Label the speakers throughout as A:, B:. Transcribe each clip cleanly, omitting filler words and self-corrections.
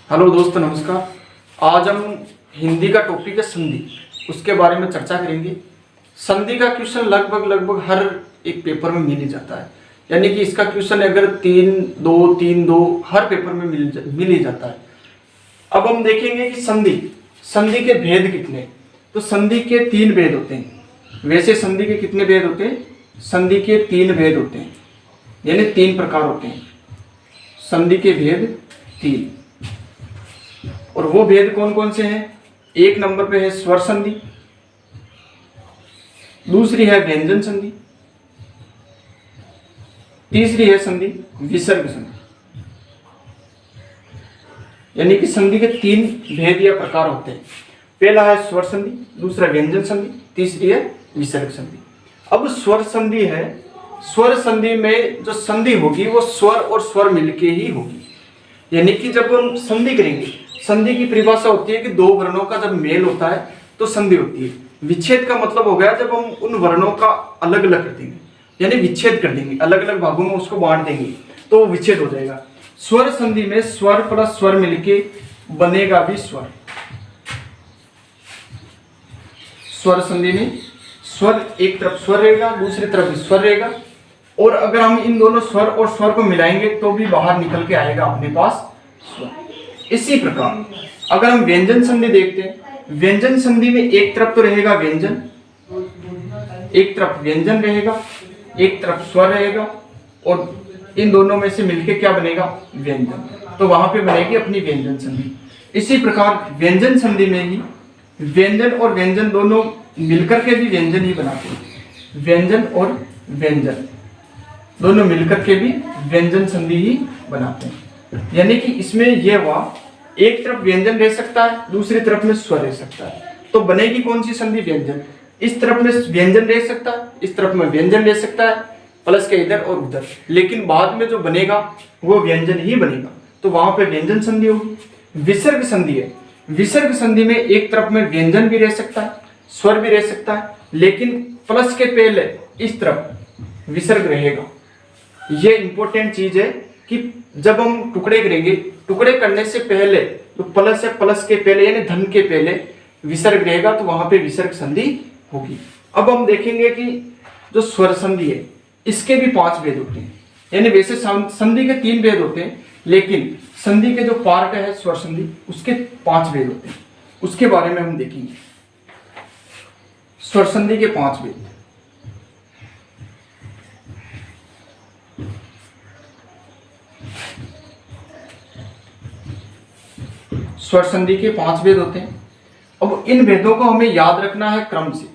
A: Hello दोस्तों, नमस्कार। आज हम हिंदी का टॉपिक है संधि, उसके बारे में चर्चा करेंगे। संधि का क्वेश्चन लगभग हर एक पेपर में मिल ही जाता है, यानी कि इसका क्वेश्चन अगर 3-2 हर पेपर में मिल ही जाता है। अब हम देखेंगे कि संधि के भेद कितने। तो संधि के 3 भेद होते हैं। वैसे संधि के कितने भेद होते हैं? संधि के 3 भेद होते हैं, यानी 3 प्रकार होते हैं। संधि के भेद 3, और वो भेद कौन कौन से हैं? 1 नंबर पे है स्वर संधि, दूसरी है व्यंजन संधि, तीसरी है संधि विसर्ग संधि। यानी कि संधि के 3 भेद या प्रकार होते हैं। पहला है स्वर संधि, दूसरा व्यंजन संधि, तीसरी है विसर्ग संधि। अब स्वर संधि है, स्वर संधि में जो संधि होगी वो स्वर और स्वर मिलके ही होगी। यानी कि जब हम संधि करेंगे, संधि की परिभाषा होती है कि 2 वर्णों का जब मेल होता है तो संधि होती है। विच्छेद का मतलब हो गया जब हम उन वर्णों का अलग अलग कर देंगे, यानी विच्छेद कर देंगे, अलग अलग भागों में उसको बांट देंगे तो वो विच्छेद हो जाएगा। स्वर संधि में स्वर प्लस स्वर मिलके बनेगा भी स्वर। स्वर संधि में स्वर एक तरफ स्वर रहेगा, दूसरी तरफ स्वर रहेगा, और अगर हम इन दोनों स्वर और स्वर को मिलाएंगे तो भी बाहर निकल के आएगा अपने पास स्वर। इसी प्रकार अगर हम व्यंजन संधि देखते हैं, व्यंजन संधि में एक तरफ तो रहेगा व्यंजन, एक तरफ व्यंजन रहेगा, एक तरफ स्वर रहेगा, और इन दोनों में से मिलके क्या बनेगा? व्यंजन। तो वहां पे बनेगी अपनी व्यंजन संधि। इसी प्रकार व्यंजन संधि में ही व्यंजन और व्यंजन दोनों मिलकर के भी व्यंजन ही बनाते हैं। व्यंजन और व्यंजन दोनों मिलकर के भी व्यंजन संधि ही बनाते हैं। यानी कि इसमें यह हुआ, एक तरफ व्यंजन रह सकता है, दूसरी तरफ में स्वर रह सकता है, तो बनेगी कौन सी संधि? व्यंजन। इस तरफ में व्यंजन रह सकता है, इस तरफ में व्यंजन रह सकता है, प्लस के इधर और उधर, लेकिन बाद में जो बनेगा वो व्यंजन ही बनेगा, तो वहां पे व्यंजन संधि होगी। विसर्ग संधि है, विसर्ग संधि में एक तरफ में व्यंजन भी रह सकता है, स्वर भी रह सकता है, लेकिन प्लस के पहले इस तरफ विसर्ग रहेगा। ये इंपॉर्टेंट चीज है कि जब हम टुकड़े करेंगे, टुकड़े करने से पहले तो प्लस है, प्लस के पहले यानी धन के पहले विसर्ग रहेगा, तो वहां पे विसर्ग संधि होगी। अब हम देखेंगे कि जो स्वर संधि है इसके भी 5 भेद होते हैं। यानी वैसे संधि के 3 भेद होते हैं, लेकिन संधि के जो पार्ट है स्वर संधि उसके 5 भेद होते हैं। उसके बारे में हम देखेंगे। स्वर संधि के 5 भेद। स्वर संधि के 5 भेद होते हैं। अब इन भेदों को हमें याद रखना है क्रम से,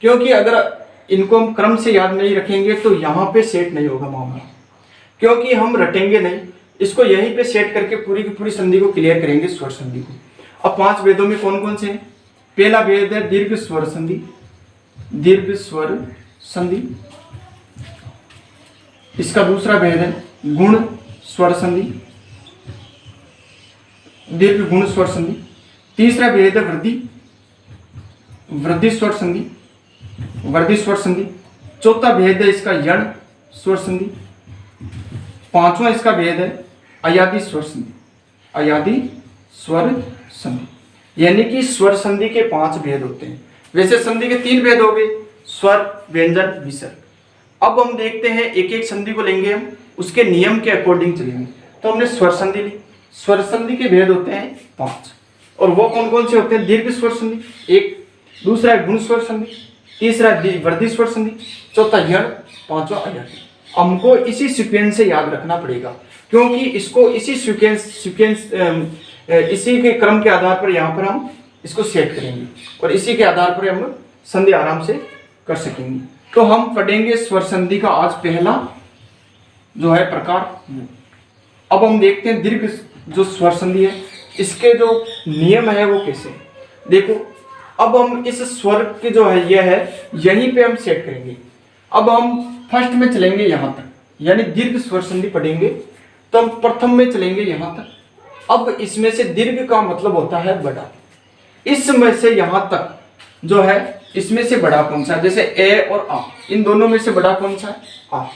A: क्योंकि अगर इनको हम क्रम से याद नहीं रखेंगे तो यहाँ पे सेट नहीं होगा मामला, क्योंकि हम रटेंगे नहीं, इसको यहीं पे सेट करके पूरी की पूरी संधि को क्लियर करेंगे, स्वर संधि को। अब 5 भेदों में कौन कौन से हैं? पहला भेद है दीर्घ स्वर संधि, दीर्घ स्वर संधि। इसका दूसरा भेद है गुण स्वर संधि, दीर्घ गुण स्वर संधि। तीसरा भेद है वृद्धि स्वर संधि, वृद्धि स्वर संधि। चौथा भेद है इसका यण स्वर संधि। 5वां इसका भेद है अयादि स्वर संधि, अयादि स्वर संधि। यानी कि स्वर संधि के 5 भेद होते हैं। वैसे संधि के 3 भेद हो गए, स्वर, व्यंजन, विसर्ग। अब हम देखते हैं, एक एक संधि को लेंगे हम, उसके नियम के अकॉर्डिंग चलेंगे। तो हमने स्वर संधि ली। स्वर संधि के भेद होते हैं 5, और वो कौन कौन से होते हैं? दीर्घ स्वर संधि एक, दूसरा है गुण स्वर संधि, तीसरा वृद्धि स्वर संधि, चौथा यण, 5वां अयादि। हमको इसी सीक्वेंस से याद रखना पड़ेगा, क्योंकि इसको इसी सीक्वेंस इसी के क्रम के आधार पर यहाँ पर हम इसको सेट करेंगे, और इसी के आधार पर हम संधि आराम से कर सकेंगे। तो हम पढ़ेंगे स्वर संधि का आज पहला जो है प्रकार। अब हम देखते हैं दीर्घ जो स्वर संधि है, इसके जो नियम है वो कैसे। देखो, अब हम इस स्वर के जो है यह है, यहीं पे हम सेट करेंगे। अब हम फर्स्ट में चलेंगे यहाँ तक, यानी दीर्घ स्वर संधि पढ़ेंगे तो हम प्रथम में चलेंगे यहाँ तक। अब इसमें से दीर्घ का मतलब होता है बड़ा, इसमें से यहाँ तक जो है, इसमें से बड़ा कौन सा है? जैसे ए और आ, इन दोनों में से बड़ा कौन सा है? आ।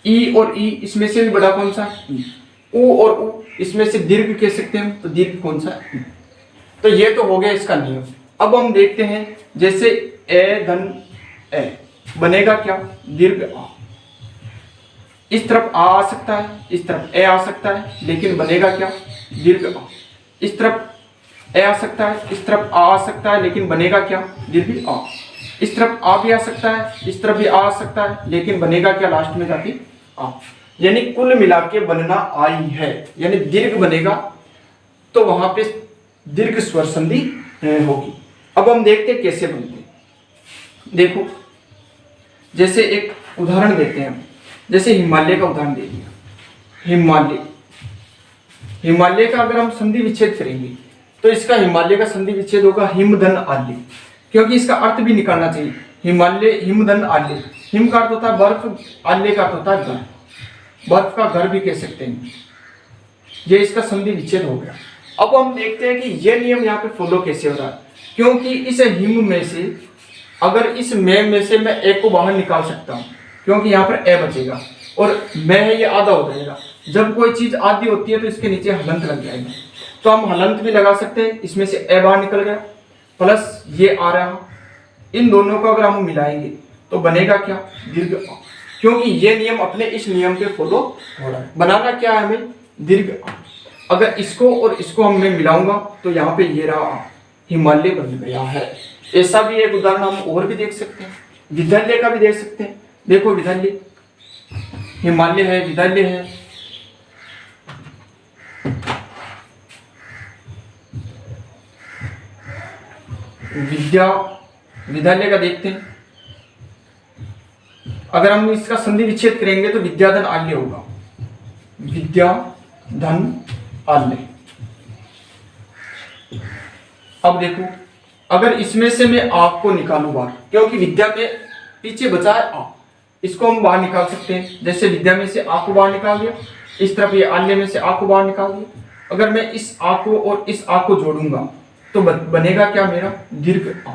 A: ई और ई, इसमें से भी बड़ा कौन सा है? ई। उ और उ, इसमें से दीर्घ कह सकते हैं, तो दीर्घ कौन सा है? तो ये तो हो गया इसका नियम। अब हम देखते हैं जैसे ए धन ए बनेगा क्या? दीर्घ आ। इस तरफ आ सकता है, इस तरफ ए आ सकता है, लेकिन बनेगा क्या? दीर्घ आ। इस तरफ ए आ सकता है, इस तरफ आ सकता है, लेकिन बनेगा क्या? दीर्घ आ। इस तरफ आ भी आ सकता है, इस तरफ भी आ सकता है, लेकिन बनेगा क्या लास्ट में जाके? आ। यानी कुल मिला के बनना आई है, यानी दीर्घ बनेगा तो वहां पे दीर्घ स्वर संधि होगी। अब हम देखते हैं कैसे बनते हैं। देखो जैसे एक उदाहरण देते हैं, जैसे हिमालय का उदाहरण दे दिया। हिमालय का अगर हम संधि विच्छेद करेंगे तो इसका हिमालय का संधि विच्छेद होगा हिमधन आल्य, क्योंकि इसका अर्थ भी निकालना चाहिए। हिमालय हिमधन आल्य, हिम का अर्थ होता है बर्फ, आल्य का अर्थ होता है घर, बर्फ का घर भी कह सकते हैं। ये इसका संधि विच्छेद हो गया। अब हम देखते हैं कि ये नियम यहाँ पे फॉलो कैसे हो रहा है, क्योंकि इस हिम में से अगर इस में से मैं ए को बाहर निकाल सकता हूँ, क्योंकि यहाँ पर ए बचेगा और मैं है ये आधा हो जाएगा। जब कोई चीज आधी होती है तो इसके नीचे हलंत लग जाएगा, तो हम हलंत भी लगा सकते हैं। इसमें से ए बाहर निकल गया प्लस ये आ रहा, इन दोनों को अगर हम मिलाएंगे तो बनेगा क्या? दीर्घ आ। क्योंकि ये नियम अपने इस नियम पे फॉलो हो रहा है। बनाना क्या है हमें? दीर्घ आ। अगर इसको और इसको हम मैं मिलाऊंगा तो यहाँ पे ये रहा हिमालय बन गया है। ऐसा भी एक उदाहरण हम और भी देख सकते हैं, विद्यालय का भी देख सकते हैं। देखो विद्यालय, हिमालय है, विद्यालय है, विद्यालय का देखते हैं। अगर हम इसका संधि विच्छेद करेंगे तो विद्याधन आल्य होगा, विद्याधन आल्य। अब देखो अगर इसमें से मैं आ को निकालू बाहर, क्योंकि विद्या में पीछे बचा है आ, इसको हम बाहर निकाल सकते हैं। जैसे विद्या में से आ को बाहर निकाल दिया, इस तरफ ये आल्य में से आ को बाहर निकाल दिया। अगर मैं इस आ को और इस आ को जोड़ूंगा तो बनेगा क्या मेरा? दीर्घ आ।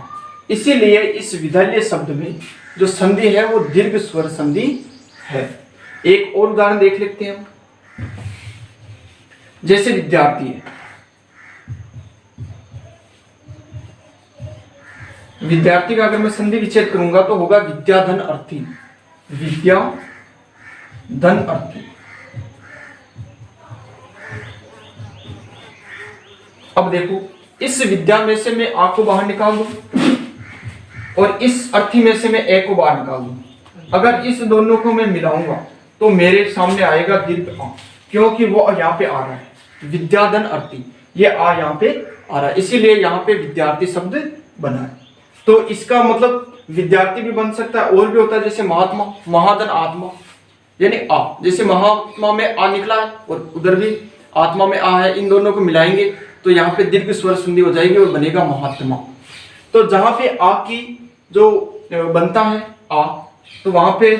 A: इसीलिए इस विद्यालय शब्द में जो संधि है वो दीर्घ स्वर संधि है। एक और उदाहरण देख लेते हैं हम। जैसे विद्यार्थी है, विद्यार्थी का अगर मैं संधि विच्छेद करूंगा तो होगा विद्याधन अर्थी, विद्याधन अर्थी। अब देखो इस विद्या में से मैं आ को बाहर निकाल दूं और इस अर्थी में से मैं ए को बाहर निकाल दूं। अगर इस दोनों को मैं मिलाऊंगा तो मेरे सामने आएगा दीर्घ आ, क्योंकि वो यहाँ पे आ रहा है विद्याधन अर्थी, ये आ यहाँ पे आ रहा है, इसीलिए यहाँ पे विद्यार्थी शब्द बना है। तो इसका मतलब विद्यार्थी भी बन सकता है और भी होता है, जैसे महात्मा, महाधन आत्मा, यानी आ। जैसे महात्मा में आ निकला है और उधर भी आत्मा में आ है, इन दोनों को मिलाएंगे तो यहाँ पे दीर्घ स्वर संधि हो जाएगी और बनेगा महात्मा। तो जहां पे आ की जो बनता है आ, तो वहां पे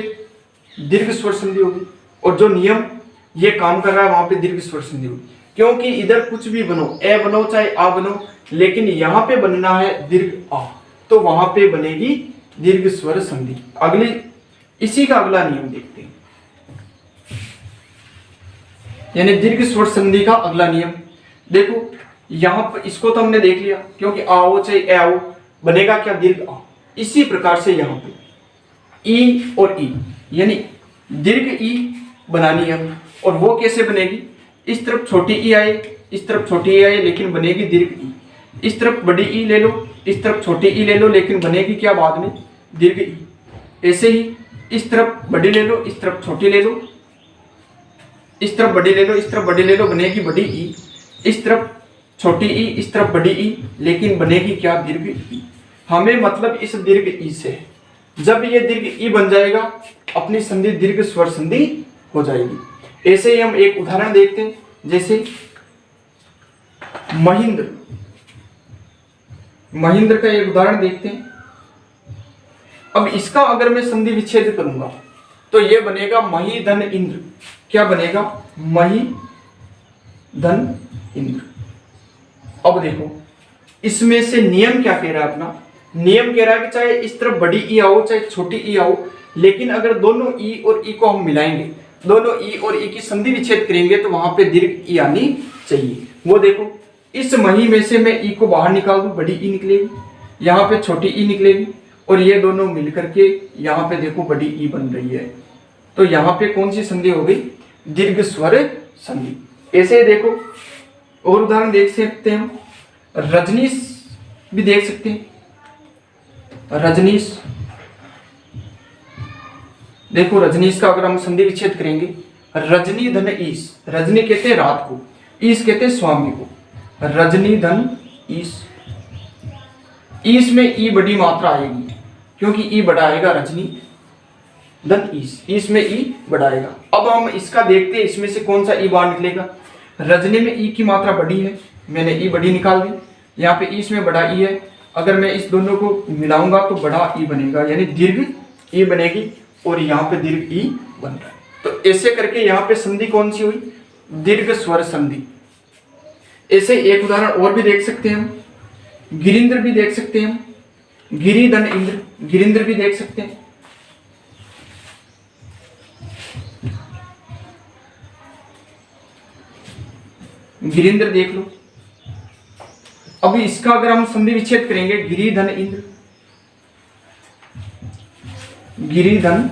A: दीर्घ स्वर संधि होगी, और जो नियम ये काम कर रहा है वहां पे दीर्घ स्वर संधि होगी। क्योंकि इधर कुछ भी बनो, ए बनो चाहे आ बनो, लेकिन यहाँ पे बनना है दीर्घ आ, तो वहां पे बनेगी दीर्घ स्वर संधि। अगली इसी का अगला नियम देखते हैं, यानी दीर्घ स्वर संधि का अगला नियम। देखो यहाँ पर इसको तो हमने देख लिया, क्योंकि आओ चाहे ए आओ बनेगा क्या? दीर्घ आ। इसी प्रकार से यहाँ पे ई और ई, यानी दीर्घ ई बनानी है, और वो कैसे बनेगी? इस तरफ छोटी ई आए, इस तरफ छोटी ई आए, लेकिन बनेगी दीर्घ ई। इस तरफ बड़ी ई ले लो, इस तरफ छोटी ई ले लो, लेकिन बनेगी क्या बाद में? दीर्घ ई। ऐसे ही इस तरफ बड़ी ले लो, इस तरफ छोटी ले लो, इस तरफ बड़ी ले लो, इस तरफ बड़ी ले लो, बनेगी बड़ी ई। इस तरफ छोटी ई, इस तरफ बड़ी ई, लेकिन बनेगी क्या? दीर्घ ई। हमें मतलब इस दीर्घ ई से, जब ये दीर्घ ई बन जाएगा अपनी संधि दीर्घ स्वर संधि हो जाएगी। ऐसे ही हम एक उदाहरण देखते हैं, जैसे महेंद्र, महेंद्र का एक उदाहरण देखते हैं। अब इसका अगर मैं संधि विच्छेद करूंगा तो ये बनेगा मही धन इंद्र। क्या बनेगा? मही धन इंद्र। अब देखो इसमें से नियम क्या कह रहा है अपना? नियम कह रहा है कि चाहे इस तरफ बड़ी ई आओ चाहे छोटी ई आओ, लेकिन अगर दोनों ई और ई को हम मिलाएंगे दोनों ई और ई की संधि विच्छेद करेंगे तो वहां पे दीर्घ ई आनी चाहिए। वो देखो इस मही में से मैं ई को बाहर निकाल दूं, बड़ी ई निकलेगी, यहाँ पे छोटी ई निकलेगी और ये दोनों मिलकर के यहाँ पे देखो बड़ी ई बन रही है। तो यहाँ पे कौन सी संधि हो गई? दीर्घ स्वर संधि। ऐसे देखो और उदाहरण देख सकते हैं हम, रजनीश भी देख सकते हैं। रजनीश, देखो रजनीश का अगर हम संधि विच्छेद करेंगे, रजनी धन ईश, रजनी कहते हैं रात को, ईश कहते हैं स्वामी को, रजनी धन ईश। ईश में ई बड़ी मात्रा आएगी क्योंकि ई बड़ा आएगा, रजनी धन ईश, ईश में ई बड़ा आएगा। अब हम इसका देखते हैं इसमें से कौन सा ई बाहर निकलेगा। रजनी में ई की मात्रा बड़ी है, मैंने ई बड़ी निकाल दी, यहाँ पे ईश में बड़ा ई है, अगर मैं इस दोनों को मिलाऊंगा तो बड़ा ई बनेगा, यानी दीर्घ ई बनेगी और यहाँ पे दीर्घ ई बन रहा है। तो ऐसे करके यहाँ पे संधि कौन सी हुई? दीर्घ स्वर संधि। ऐसे एक उदाहरण और भी देख सकते हैं हम, गिरिंद्र भी देख सकते हैं हम, गिरिधन इंद्र, गिरिंद्र भी देख सकते हैं। गिरिंद्र देख लो। अब इसका अगर हम संधि विच्छेद करेंगे, गिरिधन इंद्र, गिरिधन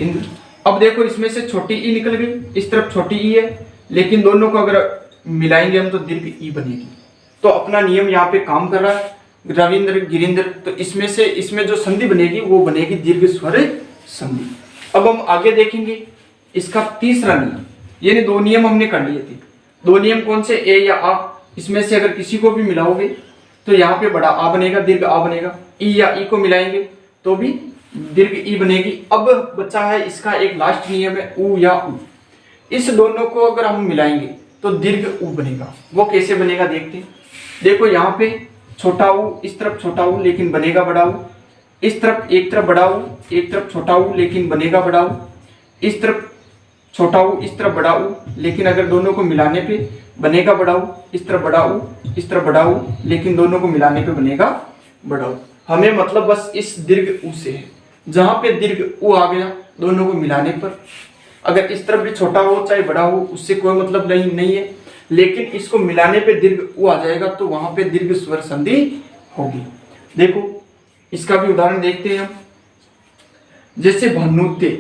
A: इंद्र। अब देखो इसमें से छोटी ई निकल गई, इस तरफ छोटी ई है, लेकिन दोनों को अगर मिलाएंगे हम तो दीर्घ ई बनेगी। तो अपना नियम यहाँ पे काम कर रहा है, रविंद्र गिरिंद्र। तो इसमें से इसमें जो संधि बनेगी वो बनेगी दीर्घ स्वर संधि। अब हम आगे देखेंगे इसका तीसरा नियम, यानी दो नियम हमने कर लिए थे। दो नियम कौन से? ए या आ, इसमें से अगर किसी को भी मिलाओगे तो यहाँ पे बड़ा आ बनेगा, दीर्घ आ बनेगा। ई या ई को मिलाएंगे तो भी दीर्घ ई बनेगी। अब बचा है इसका एक लास्ट नियम है, उ या उ। इस दोनों को अगर हम मिलाएंगे तो दीर्घ उ बनेगा। वो कैसे बनेगा देखते हैं। देखो यहाँ पे छोटा उ, इस तरफ छोटा उ लेकिन बनेगा बड़ा उ, इस तरफ एक तरफ बड़ा उ, एक तरफ छोटा उ लेकिन बनेगा बड़ा उ, इस तरफ छोटा उ, इस तरफ बड़ा उ, लेकिन अगर दोनों को मिलाने पे बनेगा बड़ा उ, इस तरफ बड़ा उ, इस तरफ बड़ा उ, लेकिन दोनों को मिलाने पे बनेगा बड़ा उ। हमें मतलब बस इस दीर्घ उ से है, जहां पे दीर्घ उ आ गया दोनों को मिलाने पर, अगर इस तरफ भी छोटा हो चाहे बड़ा हो उससे कोई मतलब नहीं है, लेकिन इसको मिलाने पे दीर्घ उ आ जाएगा तो वहां पे दीर्घ स्वर संधि होगी। देखो इसका भी उदाहरण देखते हैं हम, जैसे भानुते,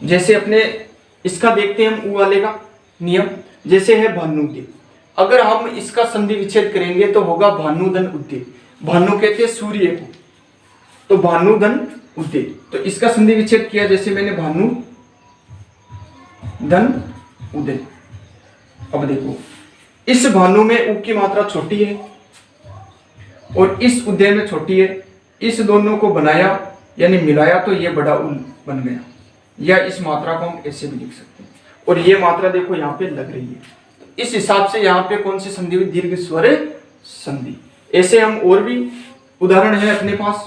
A: जैसे अपने इसका देखते हैं हम उ वाले का नियम, जैसे है भानुते। अगर हम इसका संधि विच्छेद करेंगे तो होगा भानुधन उद्दे। भानु कहते हैं सूर्य को, तो भानुधन उद्दे। तो इसका संधि विच्छेद किया, जैसे मैंने भानु धन उदय। अब देखो इस भानु में उ की मात्रा छोटी है और इस उदय में छोटी है, इस दोनों को बनाया यानी मिलाया तो ये बड़ा उ बन गया। या इस मात्रा को हम ऐसे भी लिख सकते हैं, और ये मात्रा देखो यहाँ पे लग रही है। इस हिसाब से यहाँ पे कौन सी संधि हुई? दीर्घ स्वर संधि। ऐसे हम और भी उदाहरण है अपने पास,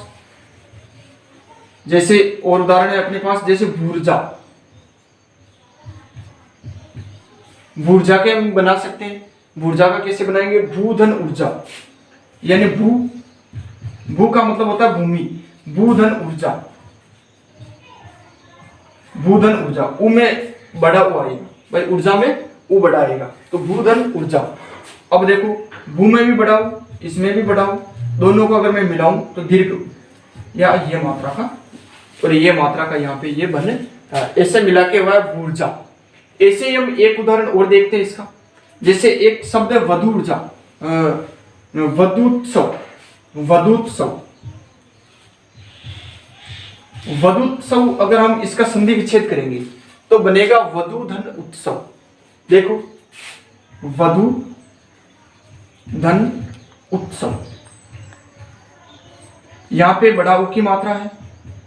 A: जैसे और उदाहरण है अपने पास, जैसे भूर्जा। भूर्जा के हम बना सकते हैं। भूर्जा का कैसे बनाएंगे? भूधन ऊर्जा, यानी भू का मतलब होता है भूमि, भूधन ऊर्जा, भूधन ऊर्जा। उ में बड़ा उ आएगा भाई, ऊर्जा में उ बड़ा आएगा तो भूधन ऊर्जा। अब देखो भू में भी बड़ा उ, इसमें भी बड़ा उ, दोनों को अगर मैं मिलाऊं तो दीर्घ या ये मात्रा का और ये मात्रा का यहाँ पे ये बन ऐसे मिला के हुआ है ऊर्जा। ऐसे ही हम एक उदाहरण और देखते हैं इसका, जैसे एक शब्द है वधु ऊर्जा, वधुत्सव। वधुत्सव, वधुत्सव अगर हम इसका संधि विच्छेद करेंगे तो बनेगा वधुधन उत्सव। देखो वधु धन उत्सव, यहां पे बड़ा उ की मात्रा है,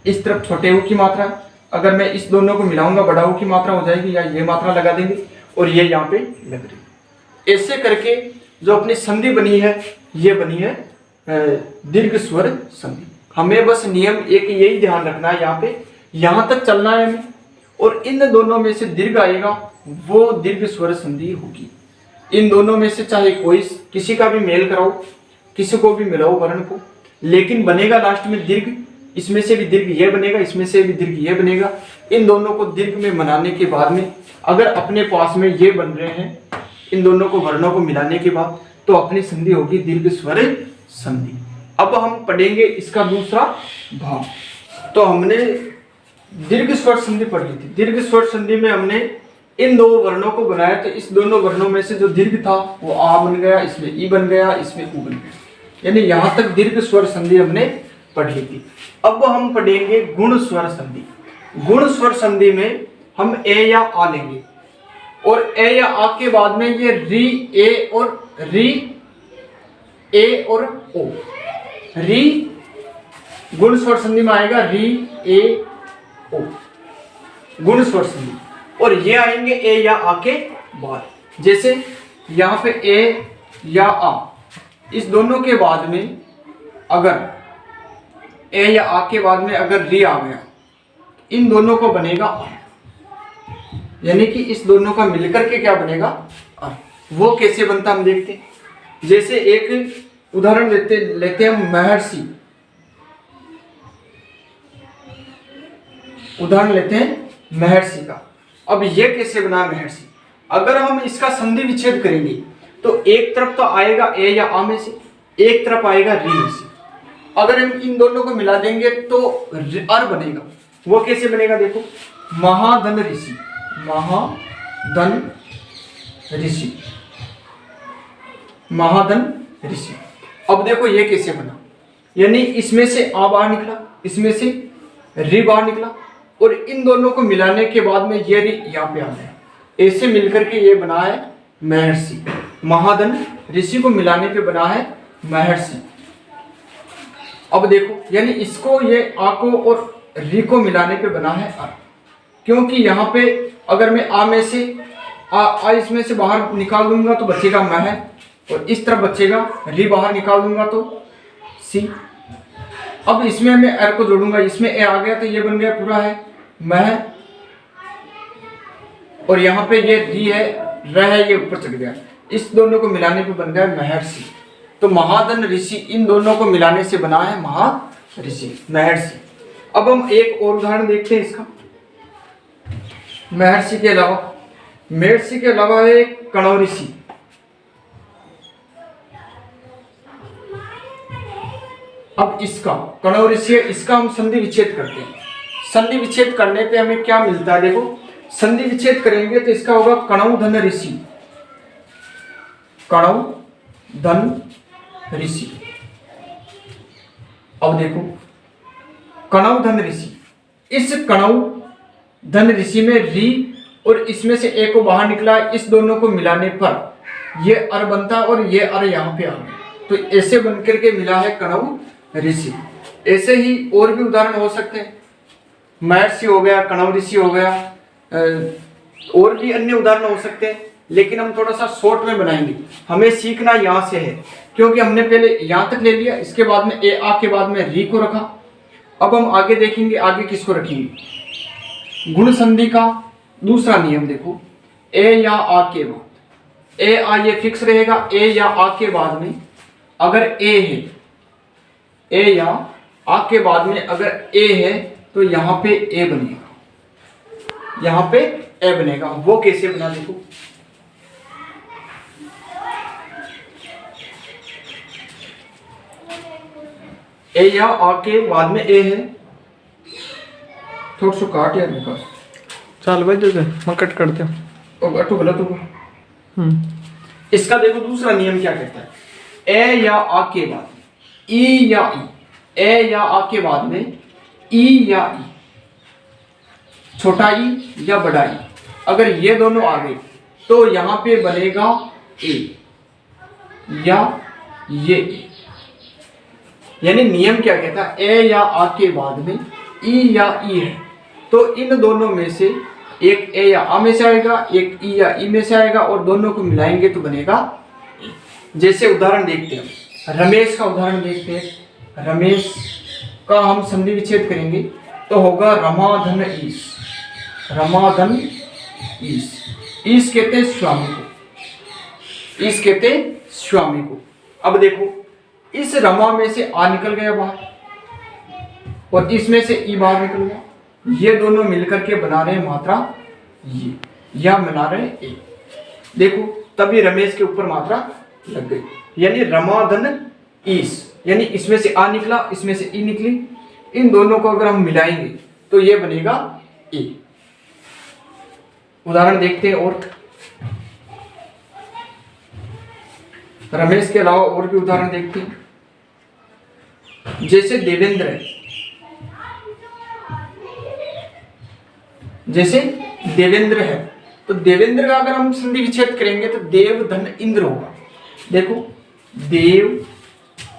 A: इस तरफ छोटे उ की मात्रा है। अगर मैं इस दोनों को मिलाऊंगा बड़ा उ की मात्रा हो जाएगी, या ये मात्रा लगा देंगे और ये यहाँ पे लग रही। ऐसे करके जो अपनी संधि बनी है ये बनी है दीर्घ स्वर संधि। हमें बस नियम एक यही ध्यान रखना है, यहाँ पे यहाँ तक चलना है हमें, और इन दोनों में से दीर्घ आएगा वो दीर्घ स्वर संधि होगी। इन दोनों में से चाहे कोई किसी का भी मेल कराओ, किसी को भी मिलाओ वर्ण को, लेकिन बनेगा लास्ट में दीर्घ इसमें से भी दीर्घ ये बनेगा, इसमें से भी दीर्घ ये बनेगा। इन दोनों को दीर्घ में बनाने के बाद में अगर अपने पास में ये बन रहे हैं, इन दोनों को वर्णों को मिलाने के बाद, तो अपनी संधि होगी दीर्घ स्वर संधि। अब हम पढ़ेंगे इसका दूसरा भाग। तो हमने दीर्घ स्वर संधि पढ़ ली थी। दीर्घ स्वर संधि में हमने इन दो वर्णों को बनाया, तो इस दोनों वर्णों में से जो दीर्घ था वो आ बन गया, इसमें ई बन गया, इसमें उ बन गया, यानी यहां तक दीर्घ स्वर संधि हमने पढ़ ली थी। अब हम पढ़ेंगे गुण स्वर संधि। गुण स्वर संधि में हम ए या आ लेंगे, और ए या आ के बाद में ये री ए और री ए और ओ, री गुण स्वर संधि में आएगा, री ए ओ गुण स्वर संधि। और ये आएंगे ए या आ के बाद, जैसे यहां पे ए या आ, इस दोनों के बाद में अगर ए या आ के बाद में अगर री आ गया, इन दोनों को बनेगा आ, यानी कि इस दोनों का मिलकर के क्या बनेगा आ। वो कैसे बनता हम देखते हैं। जैसे एक उदाहरण लेते हैं महर्षि, उदाहरण लेते हैं महर्षि का। अब ये कैसे बना महर्षि, अगर हम इसका संधि विच्छेद करेंगे तो एक तरफ तो आएगा ए या आ में से, एक तरफ आएगा री में से। अगर हम इन दोनों को मिला देंगे तो अर बनेगा। वो कैसे बनेगा देखो, महाधन ऋषि, महाधन ऋषि, महाधन ऋषि। अब देखो ये कैसे बना, यानी इसमें से आ बाहर निकला, इसमें से री बाहर निकला, और इन दोनों को मिलाने के बाद में ये री यहाँ पे आ गया, ऐसे मिलकर के ये बना है महर्षि। महाधन ऋषि को मिलाने पे बना है महर्षि। अब देखो, यानी इसको ये आ को और री को मिलाने पे बना है अर, क्योंकि यहाँ पे अगर मैं आ में से आ इसमें से बाहर निकाल दूंगा तो बचेगा मह, और इस तरफ बचेगा री, बाहर निकाल दूंगा तो सी। अब इसमें मैं अर को जोड़ूंगा, इसमें ए आ गया तो ये बन गया पूरा है मह, और यहाँ पे ये री है, र है, ये ऊपर चढ़ गया, इस दोनों को मिलाने पे बन गया महर्षि। तो महाधन ऋषि इन दोनों को मिलाने से बना है महर्षि, महर्षि। अब हम एक और उदाहरण देखते हैं इसका। महर्षि के अलावा है कणव ऋषि। अब इसका कणव ऋषि है, इसका हम संधि विच्छेद करते हैं। संधि विच्छेद करने पे हमें क्या मिलता है देखो, संधि विच्छेद करेंगे तो इसका होगा कणव धन ऋषि, कणव धन ऋषि। अब देखो कणव धन ऋषि, इस कणव धन ऋषि में री और इसमें से ए को बाहर निकला, इस दोनों को मिलाने पर ये अर बनता और ये अर यहाँ पे आ गया, तो ऐसे बनकर के मिला है कणव ऋषि। ऐसे ही और भी उदाहरण हो सकते हैं, महर्षि हो गया, कणव ऋषि हो गया, और भी अन्य उदाहरण हो सकते हैं, लेकिन हम थोड़ा सा शॉर्ट में बनाएंगे। हमें सीखना यहाँ से है, क्योंकि हमने पहले यहाँ तक ले लिया, इसके बाद में ए आ के बाद में री को रखा। अब हम आगे देखेंगे आगे किसको रखेंगे। गुण संधि का दूसरा नियम देखो, ए या आ के बाद, ए आ ये फिक्स रहेगा, ए या आ के बाद में अगर ए है, ए या आ के बाद में अगर ए है तो यहाँ पे ए बनेगा, यहाँ पे ए बनेगा। वो कैसे बना देखो, ए या आ के बाद में ए है, थोड़ा सा काट यार विकास,
B: चल भाई दे मैं कट करते हूँ।
A: अटू गलत होगा। इसका देखो दूसरा नियम क्या कहता है, ए या आ के बाद ई या ई, ए या आ के बाद में ई या ई, छोटा ई या बड़ा ई, अगर ये दोनों आ गए तो यहां पे बनेगा ए या ये ए। यानी नियम क्या कहता है, ए या आ के बाद में ई या ई है तो इन दोनों में से एक ए या आ में से आएगा, एक ई या ई में से आएगा, और दोनों को मिलाएंगे तो बनेगा ए। जैसे उदाहरण देखते हैं, रमेश का उदाहरण देखते हैं। रमेश का हम संधि विच्छेद करेंगे तो होगा रमाधन ईश, रमाधन ईश। ईश कहते हैं स्वामी को, ईश कहते हैं स्वामी को। अब देखो इस रमा में से आ निकल गया बाहर, और इसमें से ई बाहर निकल गया। ये दोनों मिलकर के बना रहे हैं मात्रा ये, या बना रहे हैं ए। देखो तभी रमेश के ऊपर मात्रा लग गई, यानी रमाधन ईस, यानी इसमें से आ निकला, इसमें से ई निकली, इन दोनों को अगर हम मिलाएंगे तो ये बनेगा ए। उदाहरण देखते हैं और रमेश के अलावा और भी उदाहरण देखते हैं। जैसे देवेंद्र है, जैसे देवेंद्र है, तो देवेंद्र का अगर हम संधि विच्छेद करेंगे तो देव धन इंद्र होगा। देखो देव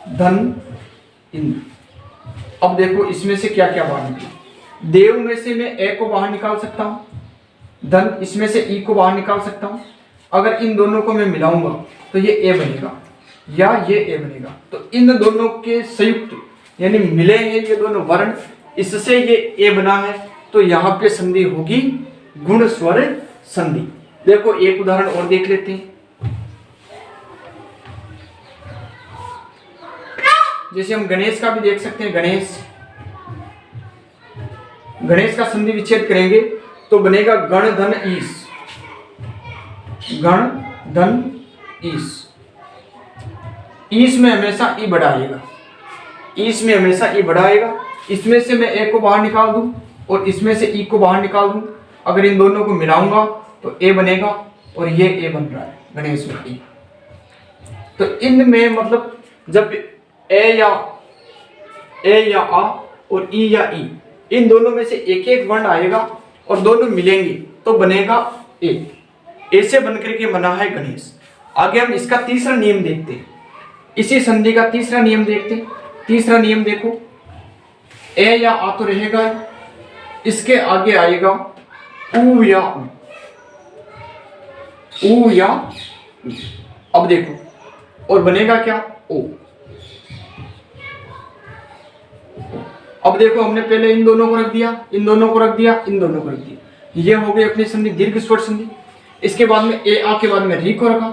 A: धन इंद्र। अब देखो इसमें से क्या क्या बाहर निकला। देव में से मैं ए को बाहर निकाल सकता हूं, धन इसमें से ई को बाहर निकाल सकता हूं। अगर इन दोनों को मैं मिलाऊंगा तो ये ए बनेगा या ये ए बनेगा। तो इन दोनों के संयुक्त यानी मिले हैं ये दोनों वर्ण, इससे ये ए बना है। तो यहाँ पे संधि होगी गुण स्वर संधि। देखो एक उदाहरण और देख लेते हैं। जैसे हम गणेश का भी देख सकते हैं। गणेश का संधि विच्छेद करेंगे तो बनेगा गण धन ईस, गण धन ईस। ईस में हमेशा ई बड़ा आएगा, ईस में हमेशा ई बड़ा आएगा। इसमें से मैं ए को बाहर निकाल दूं और इसमें से ई को बाहर निकाल दूं। अगर इन दोनों को मिलाऊंगा तो ए बनेगा और ये ए बन रहा है गणेश में ई। तो इनमें मतलब जब ए या आ और ई या ई, इन दोनों में से एक एक वर्ण आएगा और दोनों मिलेंगे तो बनेगा ए। ए से बनकर के बना है गणेश। आगे हम इसका तीसरा नियम देखते हैं। इसी संधि का तीसरा नियम देखते हैं। तीसरा नियम देखो, ए या आ तो रहेगा, इसके आगे आएगा ऊ या ऊ। अब देखो और बनेगा क्या ओ। अब देखो हमने पहले इन दोनों को रख दिया, इन दोनों को रख दिया, इन दोनों को रख दिया। ये हो गई अपनी संधि दीर्घ स्वर संधि। इसके बाद में ए आ के बाद में री को रखा,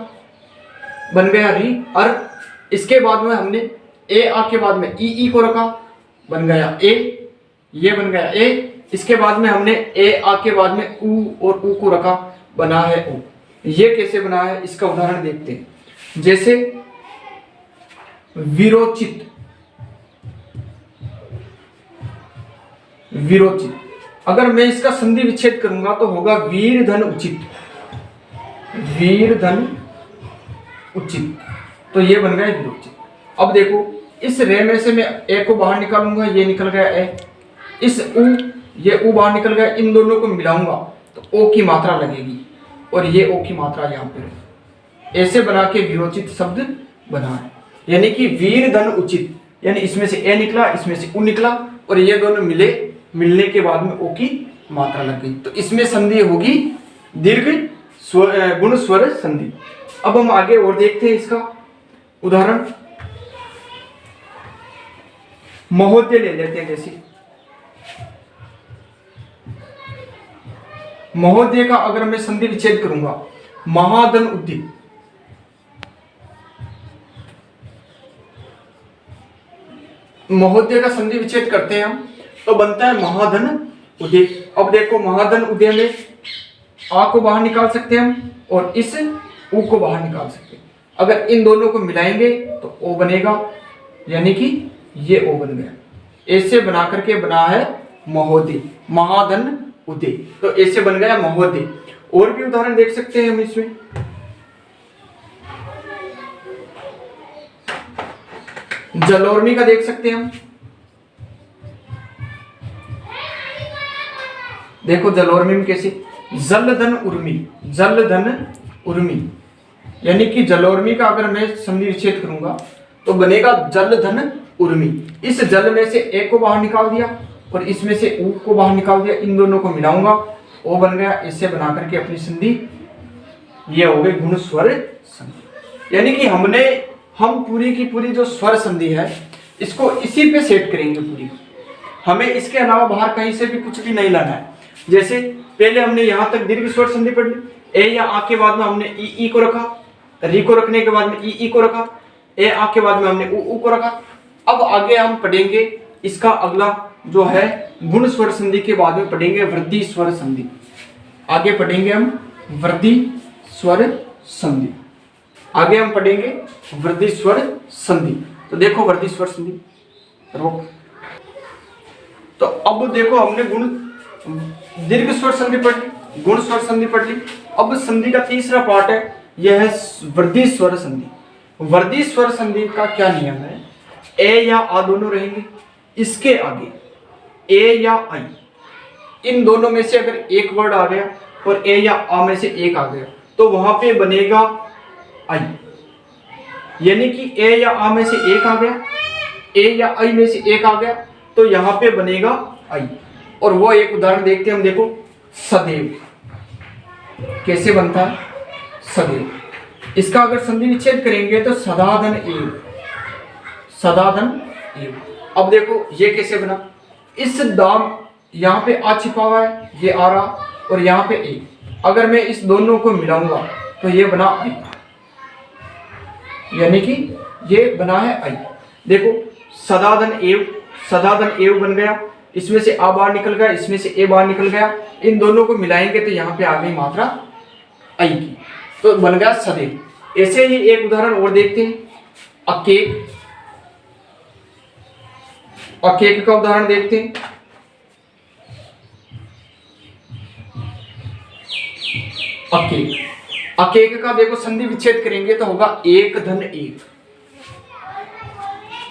A: बन गया री अर। इसके बाद में हमने ए आ के बाद में ई को रखा, बन गया ए, ये बन गया ए। इसके बाद में हमने ए आ के बाद में ऊ और ऊ को रखा, बना है ऊ। ये कैसे बना है इसका उदाहरण देखते हैं। जैसे विरोचित, विरोचित, अगर मैं इसका संधि विच्छेद करूंगा तो होगा वीर धन उचित, वीर धन उचित। तो ये बन गया विरोचित। अब देखो इस रे में से मैं ए को बाहर निकालूंगा, ये निकल गया ए। इस ऊ, ये ऊ बाहर निकल गया। इन दोनों को मिलाऊंगा तो ओ की मात्रा लगेगी और ये ओ की मात्रा यहाँ पे ऐसे बना के विरोचित शब्द बना है। यानी कि वीर धन उचित, यानी इसमें से ए निकला, इसमें से ऊ निकला और ये दोनों मिलने के बाद में ओ की मात्रा लग गई। तो इसमें संधि होगी दीर्घ गुण स्वर संधि। अब हम आगे और देखते हैं इसका उदाहरण। महोदय ले लेते हैं। जैसे महोदय का अगर मैं संधि विच्छेद करूंगा, महाधन उदित, महोदय का संधि विच्छेद करते हैं हम तो बनता है महाधन उदय। अब देखो महाधन उदय में आ को बाहर निकाल सकते हैं हम और इस ऊ को बाहर निकाल सकते हैं। अगर इन दोनों को मिलाएंगे तो ओ बनेगा, यानी कि ये ओ बन गया। ऐसे बना करके बना है महोदय, महाधन उदय। तो ऐसे बन गया महोदय। और भी उदाहरण देख सकते हैं हम इसमें। जलोर्मी का देख सकते हैं हम। देखो जलोर्मी में कैसे, जलधन उर्मी, जलधन उर्मी, यानी कि जलोर्मी का अगर मैं संधि विच्छेद करूंगा तो बनेगा जलधन उर्मी। इस जल में से ए को बाहर निकाल दिया और इसमें से ऊ को बाहर निकाल दिया। इन दोनों को मिलाऊंगा, ओ बन गया। इससे बना करके अपनी संधि ये हो गई गुण स्वर संधि। यानी कि हम पूरी की पूरी जो स्वर संधि है इसको इसी पे सेट करेंगे पूरी। हमें इसके अलावा बाहर कहीं से भी कुछ भी नहीं लाना है। जैसे पहले हमने यहाँ तक दीर्घ स्वर संधि पढ़ ली, ए या आ के बाद में हमने ई को रखा, री को रखने के बाद में ई को रखा, ए आ के बाद में हमने ऊ को रखा। अब आगे हम पढ़ेंगे इसका अगला जो है गुण स्वर संधि के बाद में पढ़ेंगे वृद्धि स्वर संधि। आगे पढ़ेंगे हम वृद्धि स्वर संधि, आगे हम पढ़ेंगे वृद्धि स्वर संधि। तो देखो वृद्धि स्वर संधि रोक। तो अब देखो हमने गुण दीर्घ स्वर संधि पढ़ ली, गुण स्वर संधि पढ़ ली। अब संधि का तीसरा पार्ट है, यह है वृद्धि स्वर संधि। वृद्धि स्वर संधि का क्या नियम है? ए या आ दोनों रहेंगे, इसके आगे ए या आई, इन दोनों में से अगर एक वर्ड आ गया और ए या आ में से एक आ गया तो वहां पे बनेगा आई। यानी कि ए या आ में से एक आ गया, ए या आई में से एक आ गया तो यहां पे बनेगा आई। और वो एक उदाहरण देखते हैं हम, देखो सदैव कैसे बनता है, सदैव। इसका अगर संधि विच्छेद करेंगे तो सदाधन एव, सदाधन एव। अब देखो ये कैसे बना, इस दाम यहाँ पे आ छिपा हुआ है, ये आ रहा, और यहाँ पे ए। अगर मैं इस दोनों को मिलाऊंगा तो ये बना आई, यानी कि ये बना है आई। देखो सदाधन एव, सदाधन एव बन गया, इसमें से आ बाहर निकल गया, इसमें से ए बाहर निकल गया, इन दोनों को मिलाएंगे तो यहाँ पे आ गई मात्रा आई की, तो बन गया सदैव। ऐसे ही एक उदाहरण और देखते हैं, अकेक, अकेक का उदाहरण देखते हैं। अकेक, अकेक का देखो संधि विच्छेद करेंगे तो होगा एक धन एक,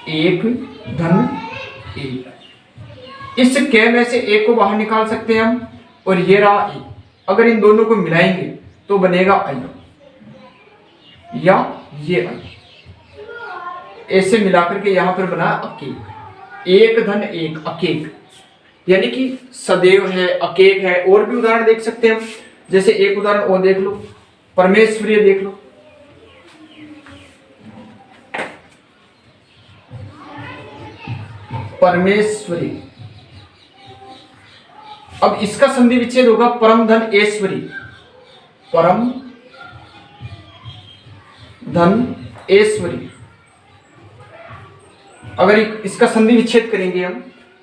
A: एक धन एक। इस के में से एक को बाहर निकाल सकते हैं हम, और ये रहा एक। अगर इन दोनों को मिलाएंगे तो बनेगा आई, या ये आई। ऐसे मिलाकर के यहां पर बना अकेक, एक धन एक, अकेक। यानी कि सदैव है, अकेक है। और भी उदाहरण देख सकते हैं हम, जैसे एक उदाहरण और देख लो, परमेश्वरीय देख लो। परमेश्वरी, अब इसका संधि विच्छेद होगा परम धन ऐश्वरी, परम धन ऐश्वरी। अगर इसका संधि विच्छेद करेंगे हम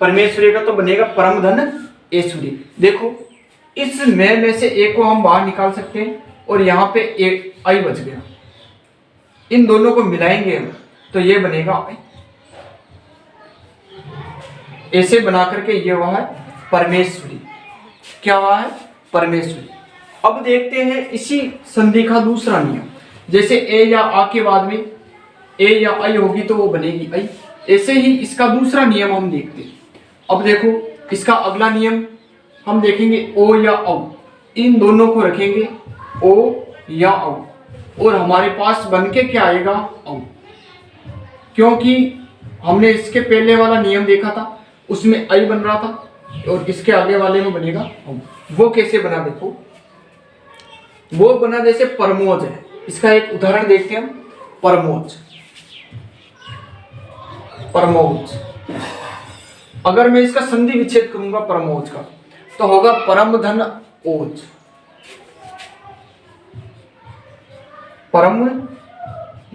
A: परमेश्वरी का तो बनेगा परम धन ऐश्वरी। देखो इस में से एक को हम बाहर निकाल सकते हैं और यहाँ पे एक आई बच गया, इन दोनों को मिलाएंगे हम तो ये बनेगा आई। ऐसे बना करके ये हुआ है परमेश्वरी। क्या हुआ है? परमेश्वरी। अब देखते हैं इसी संधि का दूसरा नियम। जैसे ए या आ के बाद में ए या आई होगी तो वो बनेगी आई। ऐसे ही इसका दूसरा नियम हम देखते हैं। अब देखो इसका अगला नियम हम देखेंगे ओ या औ, इन दोनों को रखेंगे ओ या औ, और हमारे पास बन के क्या आएगा? औ। क्योंकि हमने इसके पहले वाला नियम देखा था, उसमें आई बन रहा था और इसके आगे वाले में बनेगा औ। वो कैसे बना? देखो वो बना जैसे परमोज है। इसका एक उदाहरण देखते हैं हम, परमोज। परमोज, अगर मैं इसका संधि विच्छेद करूंगा परमोज का तो होगा परम धन ओज, परम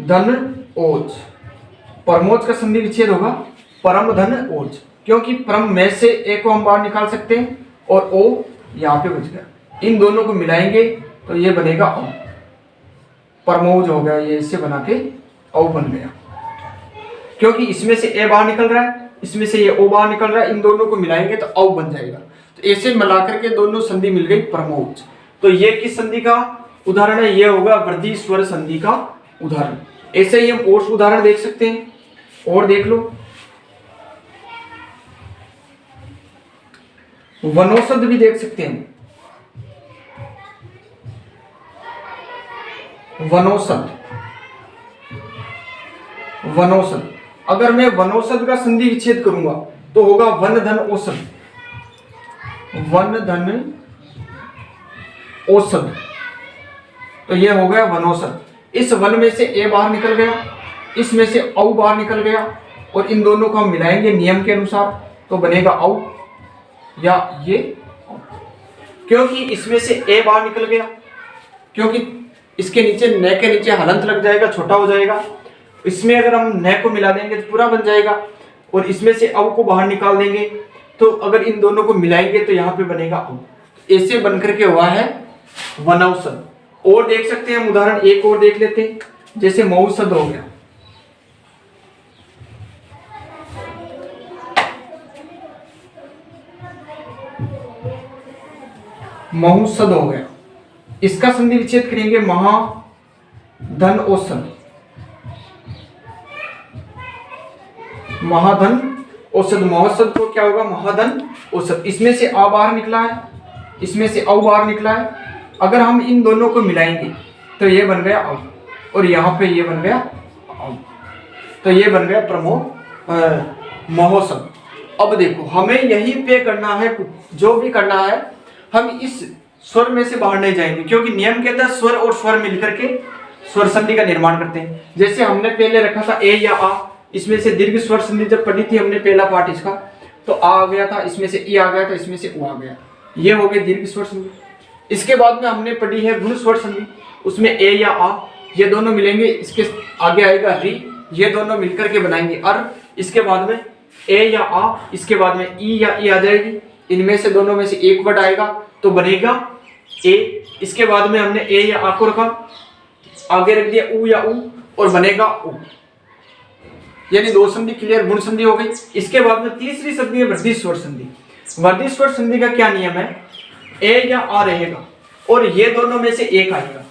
A: धन ओज। परमोज का संधि विच्छेद होगा परम धन ओज, क्योंकि परम में से ए को हम बाहर निकाल सकते हैं और ओ यहाँ पे बच गया, इन दोनों को मिलाएंगे तो ये बनेगा औ। परमोज हो गया, ये इससे बना के औ बन गया, क्योंकि इसमें से ए बाहर निकल रहा है, इसमें से ये ओ बाहर निकल रहा है, इन दोनों को मिलाएंगे तो औ बन जाएगा। तो ऐसे मिलाकर के दोनों संधि मिल गई परमोज। तो ये किस संधि का उदाहरण है? ये होगा वृद्धि स्वर संधि का उदाहरण। ऐसे ही हम और उदाहरण देख सकते हैं, और देख लो। वनौषध भी देख सकते हैं, वनौषध। वनौषध, अगर मैं वनौषध का संधि विच्छेद करूंगा तो होगा वन धन औषध, वन धन औषध। तो ये हो गया वनौषध। इस वन में से ए बाहर निकल गया, इसमें से औ बाहर निकल गया, और इन दोनों को हम मिलाएंगे नियम के अनुसार तो बनेगा औ या ये औ। क्योंकि इसमें से ए बाहर निकल गया, क्योंकि इसके नीचे न के नीचे हलंत लग जाएगा, छोटा हो जाएगा। इसमें अगर हम न को मिला देंगे तो पूरा बन जाएगा। और इसमें से अव को बाहर निकाल देंगे, तो अगर इन दोनों को मिलाएंगे तो यहाँ पे बनेगा अव। ऐसे बनकर के हुआ है वनौषध। और देख सकते हैं हम उदाहरण एक और देख लेते हैं, जैसे मौषध हो गया, मौषध हो गया, इसका संधि विच्छेद करेंगे महाधन औषध, महाधन औषध। मौषध तो क्या होगा, महाधन औषध। इसमें से आ बाहर निकला है, इसमें से औ बाहर निकला है, अगर हम इन दोनों को मिलाएंगे तो ये बन गया औ, और यहाँ पे ये बन गया औ, तो ये बन गया महोषध। अब देखो हमें यही पे करना है, जो भी करना है हम इस स्वर में से बाहर नहीं जाएंगे, क्योंकि नियम कहता है स्वर और स्वर मिलकर के स्वर संधि का निर्माण करते हैं। जैसे हमने पहले रखा था ए या आ, इसमें से दीर्घ स्वर संधि जब पढ़ी थी हमने पहला पार्ट इसका, तो आ गया था, इसमें से ई आ गया था, इसमें से उ आ गया, ये हो गए दीर्घ स्वर संधि। इसके बाद में हमने पढ़ी है गुण स्वर संधि, उसमें ए या आ ये दोनों मिलेंगे, इसके आगे आएगा री, ये दोनों मिलकर के बनाएंगे अर। इसके बाद में ए या आ, इसके बाद में ई या ई आ जाएगी, इनमें से दोनों में से एक वर्ड आएगा तो बनेगा ए। इसके बाद में हमने ए या आ को रखा, आगे रख दिया उ या उ और बनेगा उ, यानी दो संधि क्लियर, गुण संधि हो गई। इसके बाद में तीसरी संधि है वृद्धि स्वर संधि। वृद्धि स्वर संधि का क्या नियम है, ए या आ रहेगा और ये दोनों में से एक आएगा,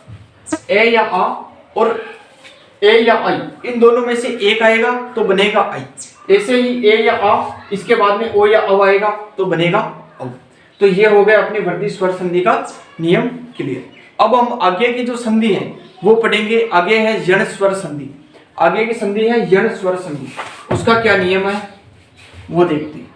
A: ए या आ और ए या आई, इन दोनों में से एक आएगा तो बनेगा आई। ऐसे ही ए या आ, इसके बाद में ओ या अव आएगा तो बनेगा अव। तो ये हो गया अपनी वृद्धि स्वर संधि का नियम क्लियर। अब हम आगे की जो संधि है वो पढ़ेंगे। आगे है यण स्वर संधि, आगे की संधि है यण स्वर संधि, उसका क्या नियम है वो देखते हैं।